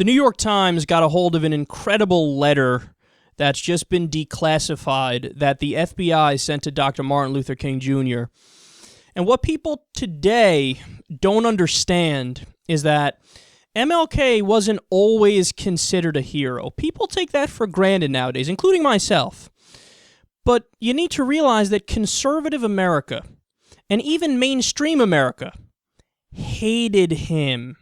The New York Times got a hold of an incredible letter that's just been declassified that the FBI sent to Dr. Martin Luther King Jr. And what people today don't understand is that MLK wasn't always considered a hero. People take that for granted nowadays, including myself. But you need to realize that conservative America, and even mainstream America, hated him.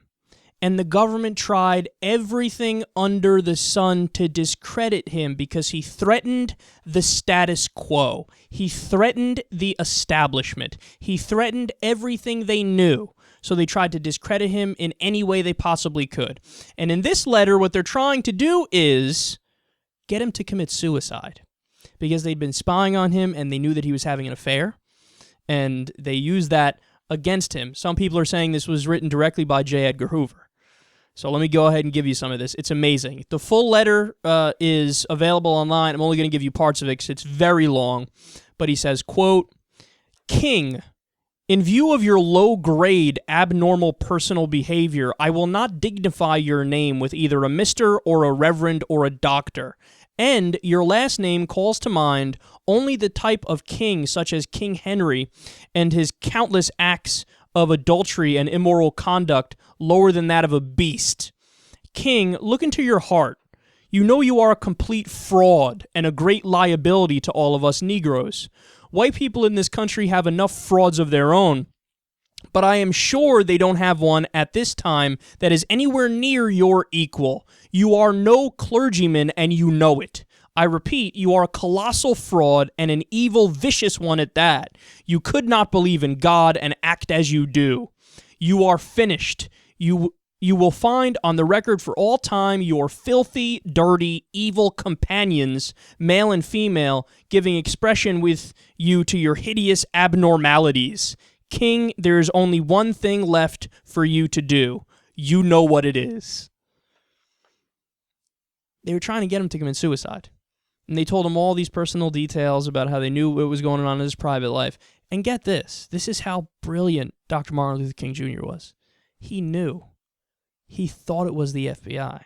And the government tried everything under the sun to discredit him because he threatened the status quo. He threatened the establishment. He threatened everything they knew. So they tried to discredit him in any way they possibly could. And in this letter, what they're trying to do is get him to commit suicide. Because they'd been spying on him and they knew that he was having an affair. And they used that against him. Some people are saying this was written directly by J. Edgar Hoover. So let me go ahead and give you some of this. It's amazing. The full letter is available online. I'm only going to give you parts of it because it's very long. But he says, quote, "King, in view of your low-grade, abnormal personal behavior, I will not dignify your name with either a Mr. or a Reverend or a Doctor. And your last name calls to mind only the type of king such as King Henry and his countless acts of adultery and immoral conduct lower than that of a beast. King, look into your heart. You know you are a complete fraud and a great liability to all of us Negroes. White people in this country have enough frauds of their own, but I am sure they don't have one at this time that is anywhere near your equal. You are no clergyman, and you know it. I repeat, you are a colossal fraud and an evil, vicious one at that. You could not believe in God and act as you do. You are finished. You will find on the record for all time your filthy, dirty, evil companions, male and female, giving expression with you to your hideous abnormalities. King, there is only one thing left for you to do. You know what it is." They were trying to get him to commit suicide. And they told him all these personal details about how they knew what was going on in his private life. And get this. This is how brilliant Dr. Martin Luther King Jr. was. He knew. He thought it was the FBI.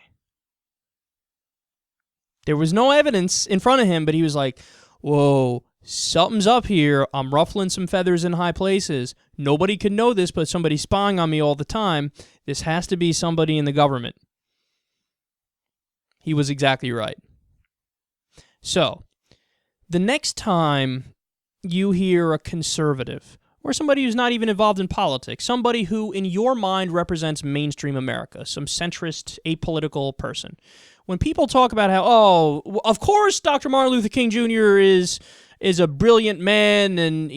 There was no evidence in front of him, but he was like, whoa, something's up here. I'm ruffling some feathers in high places. Nobody could know this, but somebody's spying on me all the time. This has to be somebody in the government. He was exactly right. So, the next time you hear a conservative, or somebody who's not even involved in politics, somebody who in your mind represents mainstream America, some centrist, apolitical person, when people talk about how, oh, of course Dr. Martin Luther King Jr. is a brilliant man and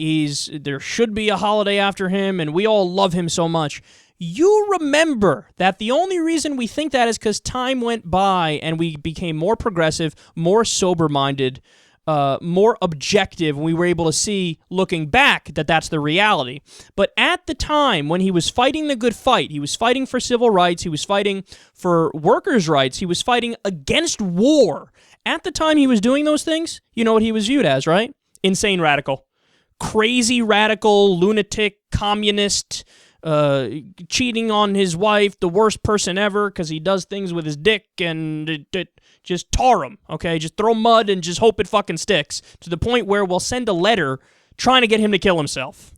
there should be a holiday after him and we all love him so much, you remember that the only reason we think that is because time went by and we became more progressive, more sober-minded, more objective, and we were able to see, looking back, that that's the reality. But at the time, when he was fighting the good fight, he was fighting for civil rights, he was fighting for workers' rights, he was fighting against war. At the time he was doing those things, you know what he was viewed as, right? Insane radical. Crazy radical, lunatic, communist, cheating on his wife, the worst person ever because he does things with his dick and just tar him, okay? Just throw mud and just hope it fucking sticks to the point where we'll send a letter trying to get him to kill himself.